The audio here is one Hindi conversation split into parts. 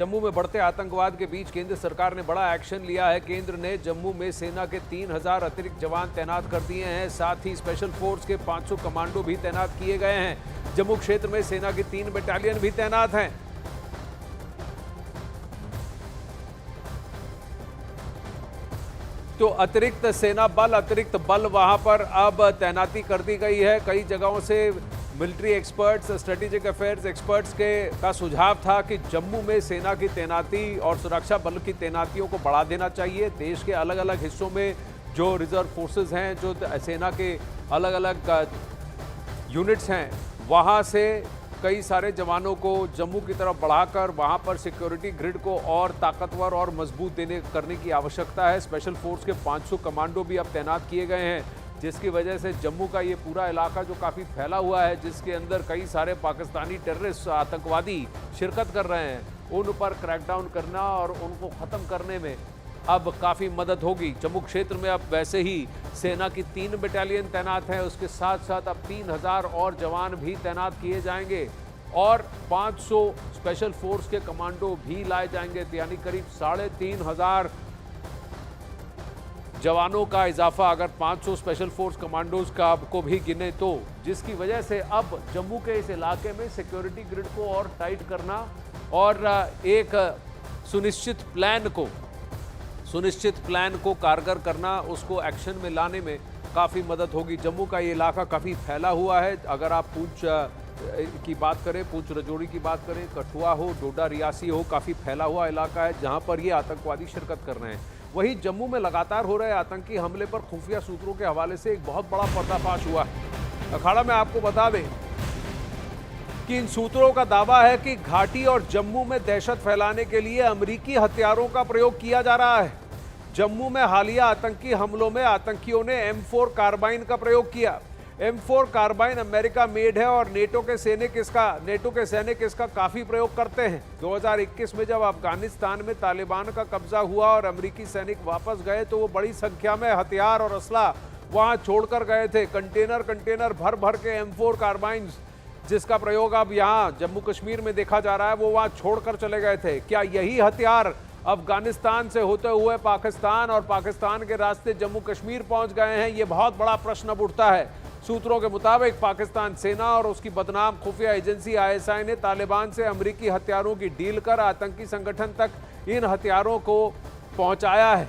जम्मू में बढ़ते आतंकवाद के बीच केंद्र सरकार ने बड़ा एक्शन लिया है। केंद्र ने जम्मू में सेना के 3000 अतिरिक्त जवान तैनात कर दिए हैं। साथ ही स्पेशल फोर्स के 500 कमांडो भी तैनात किए गए हैं। जम्मू क्षेत्र में सेना की 3 बटालियन भी तैनात हैं। तो अतिरिक्त सेना बल, अतिरिक्त बल वहां पर अब तैनाती कर दी गई है। कई जगहों से military experts, strategic affairs experts का सुझाव था कि जम्मू में सेना की तैनाती और सुरक्षा बल की तैनातियों को बढ़ा देना चाहिए। देश के अलग अलग हिस्सों में जो रिजर्व फोर्सेस हैं, जो सेना के अलग अलग यूनिट्स हैं, वहां से कई सारे जवानों को जम्मू की तरफ बढ़ाकर वहां पर सिक्योरिटी ग्रिड को और ताकतवर और मजबूत करने की आवश्यकता है। स्पेशल फोर्स के 500 कमांडो भी अब तैनात किए गए हैं, जिसकी वजह से जम्मू का ये पूरा इलाका जो काफ़ी फैला हुआ है, जिसके अंदर कई सारे पाकिस्तानी टेररिस्ट आतंकवादी शिरकत कर रहे हैं, उन पर क्रैकडाउन करना और उनको ख़त्म करने में अब काफ़ी मदद होगी। जम्मू क्षेत्र में अब वैसे ही सेना की 3 बटालियन तैनात हैं, उसके साथ साथ अब 3000 और जवान भी तैनात किए जाएंगे और 500 स्पेशल फोर्स के कमांडो भी लाए जाएंगे, यानी करीब 3500 जवानों का इजाफा अगर 500 स्पेशल फोर्स कमांडोज का को भी गिने तो, जिसकी वजह से अब जम्मू के इस इलाके में सिक्योरिटी ग्रिड को और टाइट करना और एक सुनिश्चित प्लान को कारगर करना, उसको एक्शन में लाने में काफ़ी मदद होगी। जम्मू का ये इलाका काफ़ी फैला हुआ है। अगर आप पूंछ की बात करें, पूंछ राजौरी की बात करें, कठुआ हो, डोडा रियासी हो, काफ़ी फैला हुआ इलाका है जहां पर ये आतंकवादी शिरकत कर रहे हैं। वहीं जम्मू में लगातार हो रहे आतंकी हमले पर खुफिया सूत्रों के हवाले से एक बहुत बड़ा पर्दाफाश हुआ है। अखाड़ा में आपको बता दें कि इन सूत्रों का दावा है कि घाटी और जम्मू में दहशत फैलाने के लिए अमेरिकी हथियारों का प्रयोग किया जा रहा है। जम्मू में हालिया आतंकी हमलों में आतंकियों ने M4 कार्बाइन का प्रयोग किया। M4 कार्बाइन अमेरिका मेड है और नेटो के सैनिक इसका काफी प्रयोग करते हैं। 2021 में जब अफगानिस्तान में तालिबान का कब्जा हुआ और अमेरिकी सैनिक वापस गए तो वो बड़ी संख्या में हथियार और असला वहां छोड़कर गए थे। कंटेनर भर भर के M4 कार्बाइन, जिसका प्रयोग अब यहां जम्मू कश्मीर में देखा जा रहा है, वो वहां छोड़कर चले गए थे। क्या यही हथियार अफगानिस्तान से होते हुए पाकिस्तान और पाकिस्तान के रास्ते जम्मू कश्मीर पहुंच गए हैं? ये बहुत बड़ा प्रश्न अब उठता है। सूत्रों के मुताबिक पाकिस्तान सेना और उसकी बदनाम खुफिया एजेंसी ISI ने तालिबान से अमेरिकी हथियारों की डील कर आतंकी संगठन तक इन हथियारों को पहुंचाया है।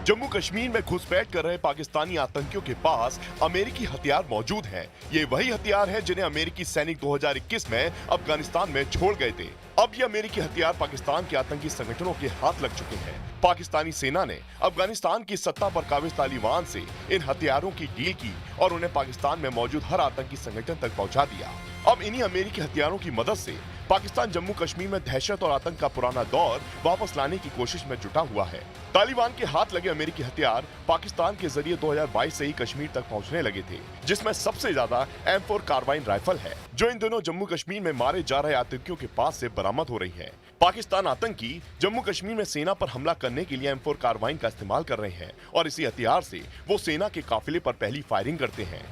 जम्मू कश्मीर में घुसपैठ कर रहे पाकिस्तानी आतंकियों के पास अमेरिकी हथियार मौजूद हैं। ये वही हथियार हैं जिन्हें अमेरिकी सैनिक 2021 में अफगानिस्तान में छोड़ गए थे। अब ये अमेरिकी हथियार पाकिस्तान के आतंकी संगठनों के हाथ लग चुके हैं। पाकिस्तानी सेना ने अफगानिस्तान की सत्ता पर काबिज तालिबान से इन हथियारों की डील की और उन्हें पाकिस्तान में मौजूद हर आतंकी संगठन तक पहुंचा दिया। अब इन्हीं अमेरिकी हथियारों की मदद से पाकिस्तान जम्मू कश्मीर में दहशत और आतंक का पुराना दौर वापस लाने की कोशिश में जुटा हुआ है। तालिबान के हाथ लगे अमेरिकी हथियार पाकिस्तान के जरिए 2022 से ही कश्मीर तक पहुंचने लगे थे, जिसमें सबसे ज्यादा M4 कार्बाइन राइफल है, जो इन दिनों जम्मू कश्मीर में मारे जा रहे आतंकियों के पास से बरामद हो रही है। पाकिस्तान आतंकी जम्मू कश्मीर में सेना पर हमला करने के लिए M4 कार्बाइन का इस्तेमाल कर रहे हैं और इसी हथियार से वो सेना के काफिले पर पहली फायरिंग करते हैं।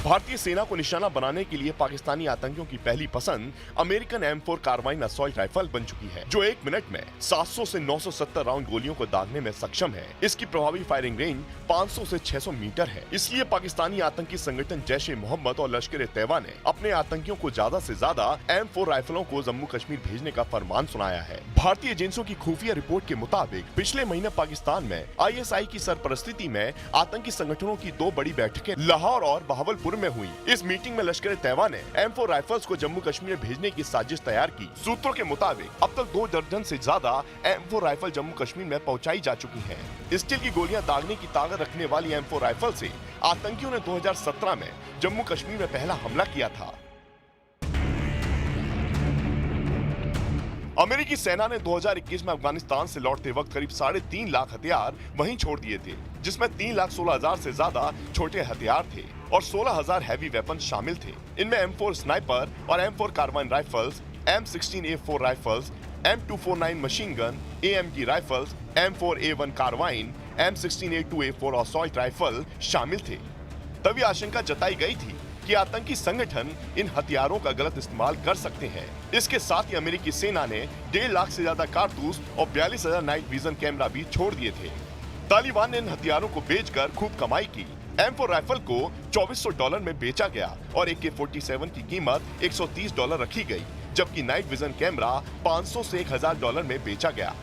भारतीय सेना को निशाना बनाने के लिए पाकिस्तानी आतंकियों की पहली पसंद American M4 carbene assault rifle बन चुकी है, जो 1 मिनट में 700 से 970 राउंड गोलियों को दागने में सक्षम है। इसकी प्रभावी फायरिंग रेंज 500 से 600 मीटर है। इसलिए पाकिस्तानी आतंकी संगठन जैश-ए-मोहम्मद और लश्कर-ए-तैयबा ने अपने आतंकियों को ज्यादा से ज्यादा M4 राइफलों को जम्मू कश्मीर भेजने का फरमान सुनाया है। भारतीय एजेंसियों की खुफिया रिपोर्ट के मुताबिक पिछले महीने पाकिस्तान में ISI की सरपरस्ती में आतंकी संगठनों की 2 बड़ी बैठकें लाहौर और बहावलपुर में हुई। इस मीटिंग में लश्कर-ए-तैयबा ने M4 राइफल्स को जम्मू कश्मीर भेजने की साजिश तैयार की। सूत्रों के मुताबिक अब तक 2 दर्जन से ज्यादा M4 राइफल जम्मू कश्मीर में पहुंचाई जा चुकी हैं। स्टील की गोलियां दागने की ताकत रखने वाली M4 राइफल से आतंकियों ने 2017 में जम्मू कश्मीर में पहला हमला किया था। अमेरिकी सेना ने 2021 में अफगानिस्तान से लौटते वक्त करीब 3.5 लाख हथियार वहीं छोड़ दिए थे, जिसमें 3,16,000 से ज्यादा छोटे हथियार थे और 16,000 हैवी वेपन शामिल थे। इनमें M4 स्नाइपर और M4 carbine rifles, M16A4 rifles, M249 machine gun, AMG rifles, M4A1 carbine, M16A2A4 assault rifle शामिल थे। तभी आशंका जताई गई थी कि आतंकी संगठन इन हथियारों का गलत इस्तेमाल कर सकते हैं। इसके साथ ही अमेरिकी सेना ने 1.5 लाख से ज्यादा कारतूस और 42,000 नाइट विजन कैमरा भी छोड़ दिए थे। तालिबान ने इन हथियारों को बेचकर खूब कमाई की। M4 राइफल को $2400 में बेचा गया और AK-47 की कीमत $130 रखी गई, जबकि नाइट विजन कैमरा $500 से $1000 में बेचा गया।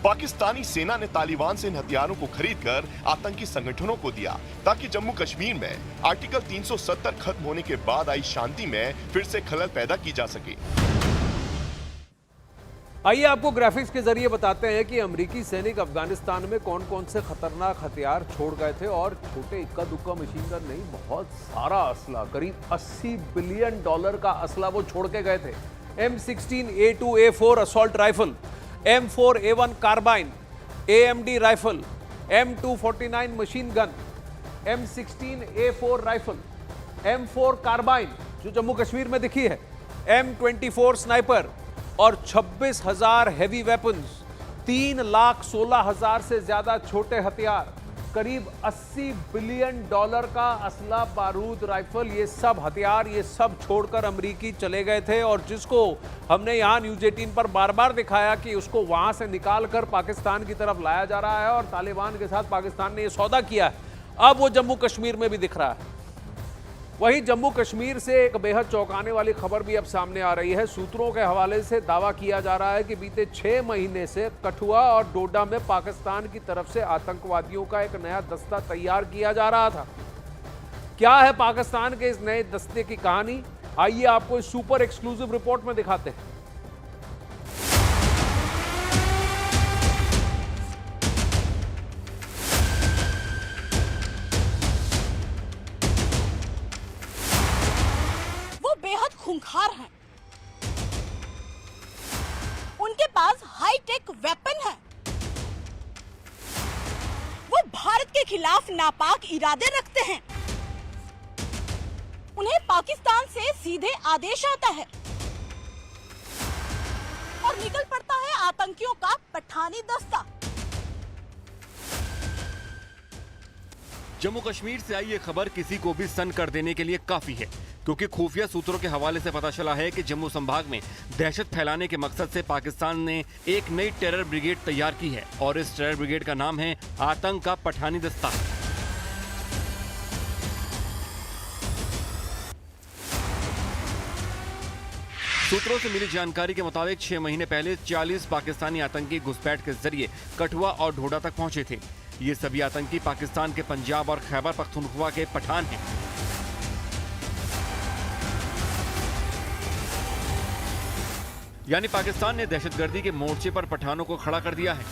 पाकिस्तानी सेना ने तालिबान से इन हथियारों को खरीदकर आतंकी संगठनों को दिया, ताकि जम्मू कश्मीर में आर्टिकल 370 खत्म होने के बाद आई शांति में फिर से खलल पैदा की जा सके। आइए आपको ग्राफिक्स के जरिए बताते हैं कि अमेरिकी सैनिक अफगानिस्तान में कौन कौन से खतरनाक हथियार छोड़ गए थे। और छोटे इक्का दुक्का मशीन गन नहीं, बहुत सारा असला, करीब $80 बिलियन का असला वो छोड़ के गए थे। M16A2A4 assault rifle, M4A1 carbine, AMD rifle, M249 machine gun, M16A4 rifle, M4 carbine जो जम्मू कश्मीर में दिखी है, M24 स्नाइपर और 26,000 हैवी वेपन्स, 3,16,000 से ज्यादा छोटे हथियार, करीब $80 बिलियन का असला, बारूद, राइफल, ये सब हथियार, ये सब छोड़कर अमेरिकी चले गए थे। और जिसको हमने यहाँ न्यूज 18 पर बार बार दिखाया कि उसको वहां से निकाल कर पाकिस्तान की तरफ लाया जा रहा है और तालिबान के साथ पाकिस्तान ने ये सौदा किया है, अब वो जम्मू कश्मीर में भी दिख रहा है। वहीं जम्मू कश्मीर से एक बेहद चौंकाने वाली खबर भी अब सामने आ रही है। सूत्रों के हवाले से दावा किया जा रहा है कि बीते 6 महीने से कठुआ और डोडा में पाकिस्तान की तरफ से आतंकवादियों का एक नया दस्ता तैयार किया जा रहा था। क्या है पाकिस्तान के इस नए दस्ते की कहानी, आइए आपको इस सुपर एक्सक्लूसिव रिपोर्ट में दिखाते हैं। खूंखार हैं। उनके पास हाईटेक वेपन है। वो भारत के खिलाफ नापाक इरादे रखते हैं। उन्हें पाकिस्तान से सीधे आदेश आता है और निकल पड़ता है आतंकियों का पठानी दस्ता। जम्मू कश्मीर से आई ये खबर किसी को भी सन कर देने के लिए काफी है, क्योंकि खुफिया सूत्रों के हवाले से पता चला है कि जम्मू संभाग में दहशत फैलाने के मकसद से पाकिस्तान ने एक नई टेरर ब्रिगेड तैयार की है और इस टेरर ब्रिगेड का नाम है आतंक का पठानी दस्ता। सूत्रों से मिली जानकारी के मुताबिक 6 महीने पहले 40 पाकिस्तानी आतंकी घुसपैठ के जरिए कठुआ और डोडा तक पहुंचे थे। ये सभी आतंकी पाकिस्तान के पंजाब और खैबर पख्तूनख्वा के पठान हैं। यानी पाकिस्तान ने दहशतगर्दी के मोर्चे पर पठानों को खड़ा कर दिया है।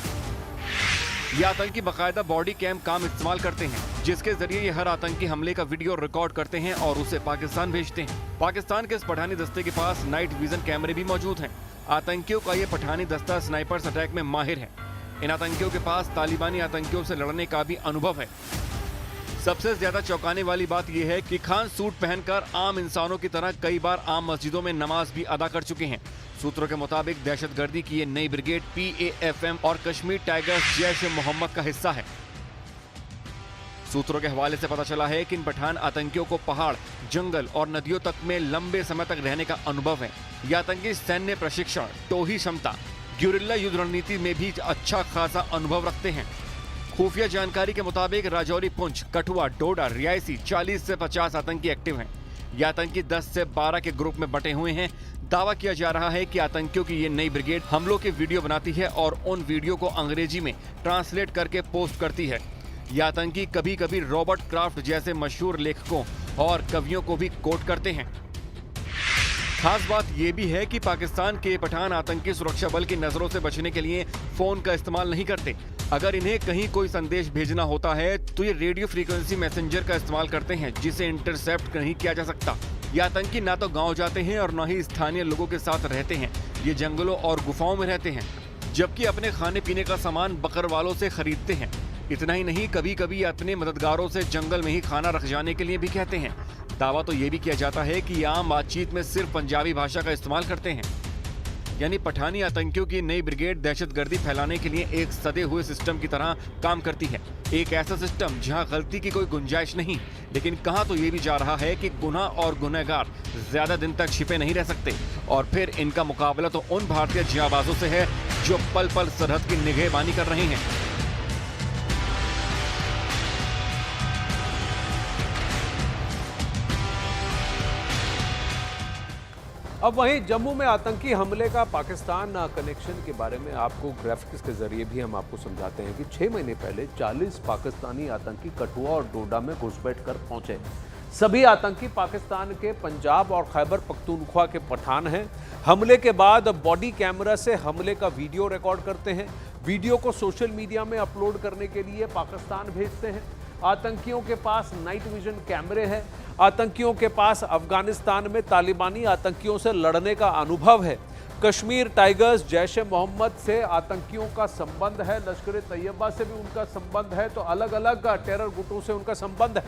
ये आतंकी बाकायदा बॉडी कैम काम इस्तेमाल करते हैं, जिसके जरिए ये हर आतंकी हमले का वीडियो रिकॉर्ड करते हैं और उसे पाकिस्तान भेजते हैं। पाकिस्तान के इस पठानी दस्ते के पास नाइट विजन कैमरे भी मौजूद हैं। आतंकियों का ये पठानी दस्ता स्नाइपर्स अटैक में माहिर है। इन आतंकियों के पास तालिबानी आतंकियों से लड़ने का भी अनुभव है। सबसे ज्यादा चौंकाने वाली बात यह है कि खान सूट पहनकर आम इंसानों की तरह कई बार आम मस्जिदों में नमाज भी अदा कर चुके हैं। सूत्रों के मुताबिक दहशतगर्दी की ये नई ब्रिगेड PAFM और कश्मीर टाइगर्स जैश-ए-मोहम्मद का हिस्सा है। सूत्रों के हवाले से पता चला है कि इन पठान आतंकियों को पहाड़, जंगल और नदियों तक में लंबे समय तक रहने का अनुभव है। ये आतंकी सैन्य प्रशिक्षण, टोही क्षमता, ग्यूरिल्ला युद्ध रणनीति में भी अच्छा खासा अनुभव रखते हैं। खुफिया जानकारी के मुताबिक राजौरी, पुंछ, कठुआ, डोडा, रियासी 40 से 50 आतंकी एक्टिव हैं। ये आतंकी 10 से 12 के ग्रुप में बटे हुए हैं। दावा किया जा रहा है कि आतंकियों की ये नई ब्रिगेड हमलों के वीडियो बनाती है और उन वीडियो को अंग्रेजी में ट्रांसलेट करके पोस्ट करती है। ये आतंकी कभी कभी रॉबर्ट क्राफ्ट जैसे मशहूर लेखकों और कवियों को भी कोट करते हैं। खास बात यह भी है कि पाकिस्तान के पठान आतंकी सुरक्षा बल की नजरों से बचने के लिए फोन का इस्तेमाल नहीं करते। अगर इन्हें कहीं कोई संदेश भेजना होता है तो ये रेडियो फ्रीक्वेंसी मैसेंजर का इस्तेमाल करते हैं, जिसे इंटरसेप्ट नहीं किया जा सकता। ये आतंकी ना तो गांव जाते हैं और न ही स्थानीय लोगों के साथ रहते हैं। ये जंगलों और गुफाओं में रहते हैं, जबकि अपने खाने पीने का सामान बकरवालों से खरीदते हैं। इतना ही नहीं, कभी कभी अपने मददगारों से जंगल में ही खाना रख जाने के लिए भी कहते हैं। दावा तो ये भी किया जाता है कि ये आम बातचीत में सिर्फ पंजाबी भाषा का इस्तेमाल करते हैं। यानी पठानी आतंकियों की नई ब्रिगेड दहशतगर्दी फैलाने के लिए एक सदे हुए सिस्टम की तरह काम करती है। एक ऐसा सिस्टम जहां गलती की कोई गुंजाइश नहीं, लेकिन कहा तो ये भी जा रहा है कि गुनाह और गुनहगार ज्यादा दिन तक छिपे नहीं रह सकते और फिर इनका मुकाबला तो उन भारतीय जाबाजों से है जो पल पल सरहद की निगहबानी कर रहे हैं। अब वहीं जम्मू में आतंकी हमले का पाकिस्तान कनेक्शन के बारे में आपको ग्राफिक्स के जरिए भी हम आपको समझाते हैं कि 6 महीने पहले 40 पाकिस्तानी आतंकी कठुआ और डोडा में घुसपैठ कर पहुंचे। सभी आतंकी पाकिस्तान के पंजाब और खैबर पख्तूनख्वा के पठान हैं। हमले के बाद बॉडी कैमरा से हमले का वीडियो रिकॉर्ड करते हैं, वीडियो को सोशल मीडिया में अपलोड करने के लिए पाकिस्तान भेजते हैं। आतंकियों के पास नाइट विजन कैमरे हैं। आतंकियों के पास अफगानिस्तान में तालिबानी आतंकियों से लड़ने का अनुभव है। कश्मीर टाइगर्स, जैश ए मोहम्मद से आतंकियों का संबंध है, लश्कर ए तैयबा से भी उनका संबंध है, तो अलग अलग टेरर गुटों से उनका संबंध है।